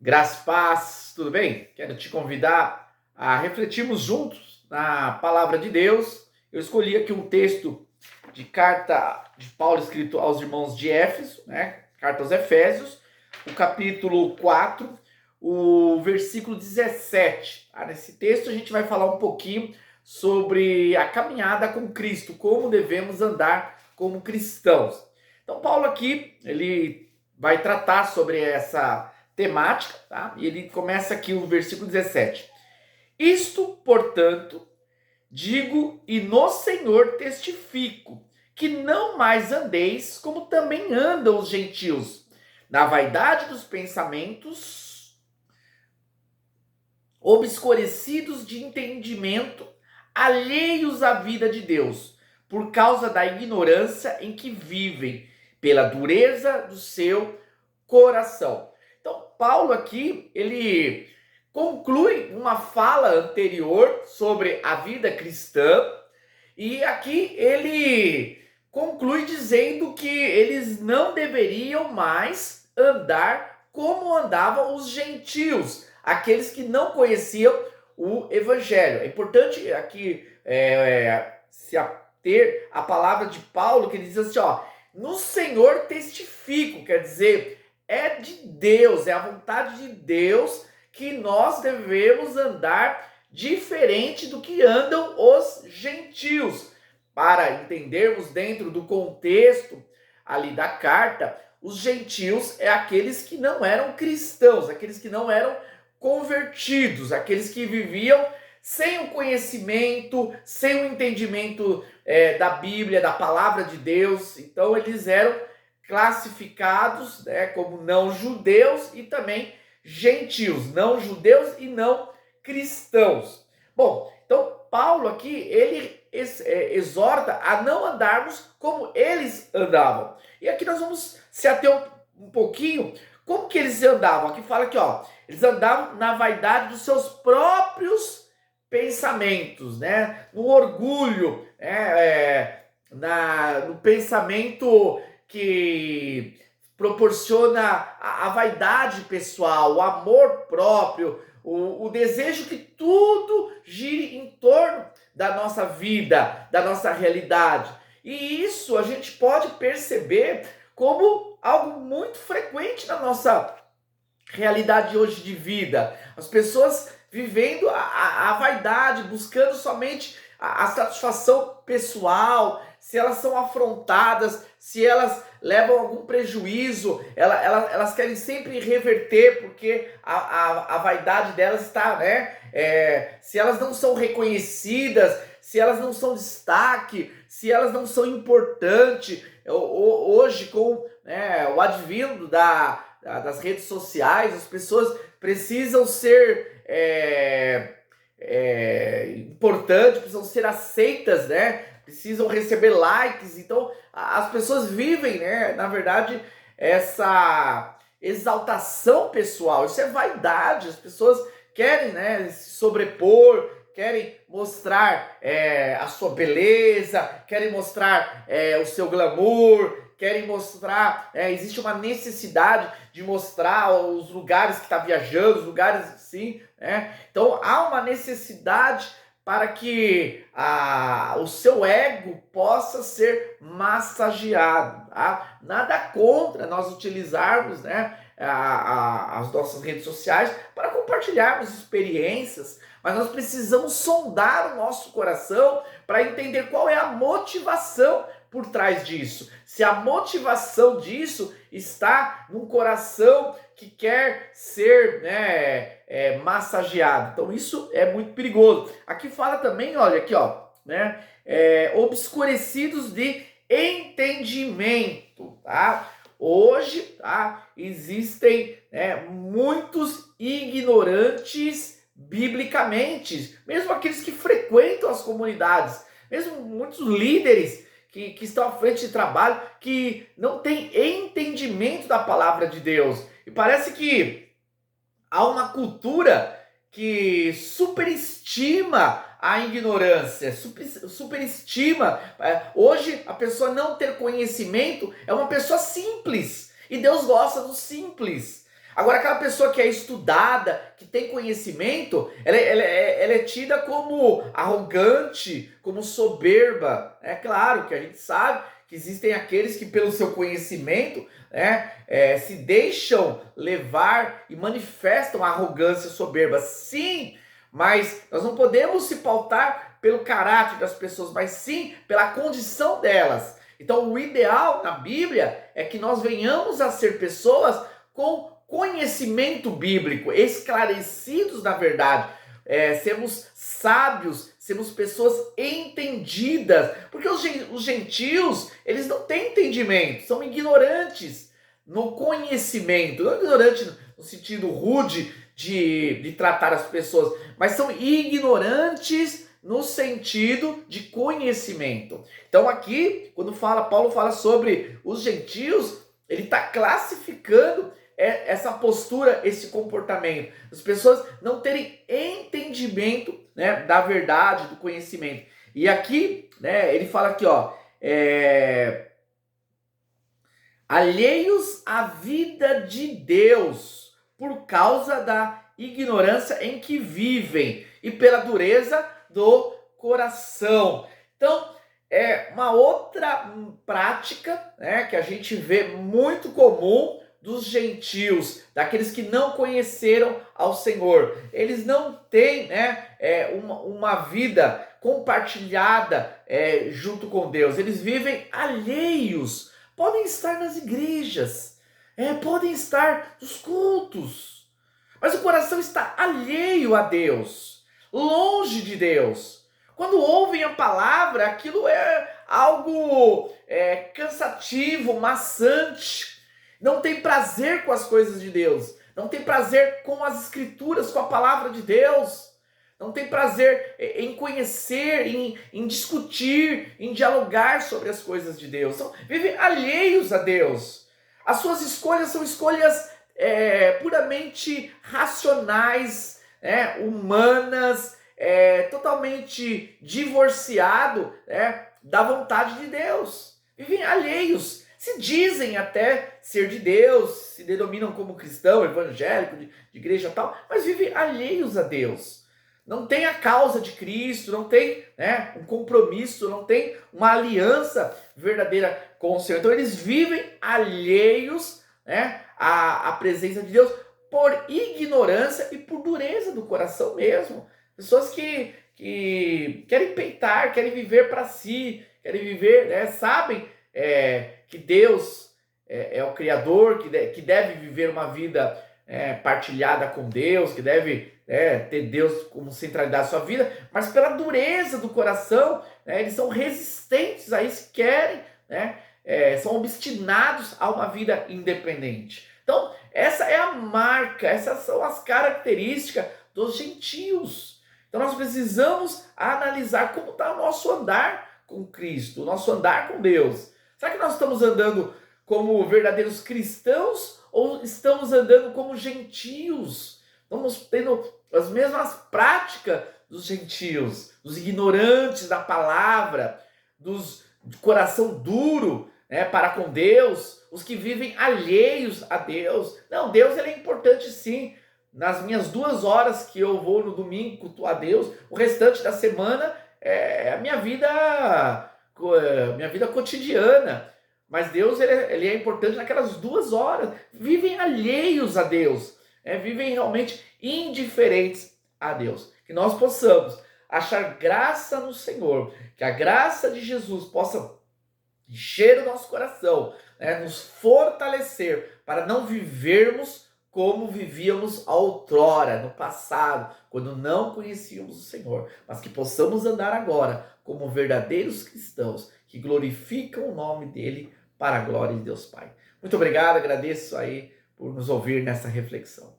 Graça e paz, tudo bem? Quero te convidar a refletirmos juntos na palavra de Deus. Eu escolhi aqui um texto de carta de Paulo escrito aos irmãos de Éfeso, né? Carta aos Efésios, o capítulo 4, o versículo 17. Nesse texto a gente vai falar um pouquinho sobre a caminhada com Cristo, como devemos andar como cristãos. Então Paulo aqui, ele vai tratar sobre essa temática, tá? E ele começa aqui o versículo 17. Isto, portanto, digo e no Senhor testifico, que não mais andeis como também andam os gentios, na vaidade dos pensamentos, obscurecidos de entendimento, alheios à vida de Deus, por causa da ignorância em que vivem, pela dureza do seu coração. Então, Paulo aqui, ele conclui uma fala anterior sobre a vida cristã, e aqui ele conclui dizendo que eles não deveriam mais andar como andavam os gentios, aqueles que não conheciam o evangelho. É importante aqui se ater à palavra de Paulo, que ele diz assim, ó, no Senhor testifico, quer dizer, é de Deus, é a vontade de Deus que nós devemos andar diferente do que andam os gentios. Para entendermos dentro do contexto ali da carta, os gentios é aqueles que não eram cristãos, aqueles que não eram convertidos, aqueles que viviam sem o conhecimento, sem o entendimento da Bíblia, da palavra de Deus. Então eles eram classificados, né, como não judeus e também gentios, não judeus e não cristãos. Bom, então Paulo aqui ele exorta a não andarmos como eles andavam. E aqui nós vamos se ater um pouquinho como que eles andavam. Aqui fala que ó, eles andavam na vaidade dos seus próprios pensamentos, né? No orgulho, no pensamento que proporciona a vaidade pessoal, o amor próprio, o desejo que tudo gire em torno da nossa vida, da nossa realidade. E isso a gente pode perceber como algo muito frequente na nossa realidade hoje de vida. As pessoas vivendo a vaidade, buscando somente a satisfação pessoal, se elas são afrontadas, se elas levam algum prejuízo, elas querem sempre reverter, porque a vaidade delas está, né? Se elas não são reconhecidas, se elas não são destaque, se elas não são importantes, hoje com o advindo das redes sociais, as pessoas precisam ser importantes, precisam ser aceitas, né? Precisam receber likes. Então as pessoas vivem, né, na verdade, essa exaltação pessoal. Isso é vaidade. As pessoas querem, né, se sobrepor, querem mostrar a sua beleza, querem mostrar o seu glamour, querem mostrar, existe uma necessidade de mostrar os lugares que está viajando, os lugares assim, né? Então há uma necessidade para que o seu ego possa ser massageado. Tá? Nada contra nós utilizarmos, né, as nossas redes sociais para compartilharmos experiências, mas nós precisamos sondar o nosso coração para entender qual é a motivação por trás disso. Se a motivação disso está num coração que quer ser, né, massageado. Então isso é muito perigoso. Aqui fala também, olha aqui, ó, né, obscurecidos de entendimento, tá? Hoje, tá, existem muitos ignorantes biblicamente, mesmo aqueles que frequentam as comunidades, mesmo muitos líderes que estão à frente de trabalho, que não têm entendimento da palavra de Deus. E parece que há uma cultura que superestima a ignorância, superestima. Hoje, a pessoa não ter conhecimento é uma pessoa simples. E Deus gosta do simples. Agora, aquela pessoa que é estudada, que tem conhecimento, ela é tida como arrogante, como soberba. É claro que a gente sabe que existem aqueles que, pelo seu conhecimento, né, se deixam levar e manifestam arrogância soberba. Sim, mas nós não podemos se pautar pelo caráter das pessoas, mas sim pela condição delas. Então, o ideal na Bíblia é que nós venhamos a ser pessoas com conhecimento bíblico, esclarecidos na verdade, sermos sábios, sermos pessoas entendidas, porque os gentios, eles não têm entendimento, são ignorantes no conhecimento, não ignorante no sentido rude de tratar as pessoas, mas são ignorantes no sentido de conhecimento. Então aqui, quando Paulo fala sobre os gentios, ele está classificando essa postura, esse comportamento. As pessoas não terem entendimento, né, da verdade, do conhecimento. E aqui, né, ele fala aqui, ó, alheios à vida de Deus por causa da ignorância em que vivem e pela dureza do coração. Então, é uma outra prática, né, que a gente vê muito comum dos gentios, daqueles que não conheceram ao Senhor. Eles não têm, né, uma vida compartilhada junto com Deus. Eles vivem alheios. Podem estar nas igrejas, podem estar nos cultos, mas o coração está alheio a Deus, longe de Deus. Quando ouvem a palavra, aquilo é algo cansativo, maçante. Não tem prazer com as coisas de Deus. Não tem prazer com as escrituras, com a palavra de Deus. Não tem prazer em conhecer, em discutir, em dialogar sobre as coisas de Deus. Vivem alheios a Deus. As suas escolhas são escolhas puramente racionais, humanas, totalmente divorciado da vontade de Deus. Vivem alheios. Se dizem até ser de Deus, se denominam como cristão, evangélico, de igreja e tal, mas vivem alheios a Deus. Não tem a causa de Cristo, não tem um compromisso, não tem uma aliança verdadeira com o Senhor. Então eles vivem alheios à presença de Deus por ignorância e por dureza do coração mesmo. Pessoas que querem peitar, querem viver para si, querem viver, sabem que Deus é o Criador, que deve viver uma vida partilhada com Deus, que deve ter Deus como centralidade da sua vida, mas pela dureza do coração, eles são resistentes a isso, querem, são obstinados a uma vida independente. Então, essa é a marca, essas são as características dos gentios. Então, nós precisamos analisar como está o nosso andar com Cristo, o nosso andar com Deus. Será que nós estamos andando como verdadeiros cristãos ou estamos andando como gentios? Estamos tendo as mesmas práticas dos gentios, dos ignorantes da palavra, dos de coração duro para com Deus, os que vivem alheios a Deus. Não, Deus ele é importante sim. Nas minhas 2 horas que eu vou no domingo cultuar a Deus, o restante da semana é a minha vida cotidiana, mas Deus ele é importante naquelas 2 horas. Vivem alheios a Deus, vivem realmente indiferentes a Deus. Que nós possamos achar graça no Senhor, que a graça de Jesus possa encher o nosso coração, nos fortalecer para não vivermos como vivíamos outrora, no passado, quando não conhecíamos o Senhor, mas que possamos andar agora como verdadeiros cristãos que glorificam o nome dele para a glória de Deus Pai. Muito obrigado, agradeço aí por nos ouvir nessa reflexão.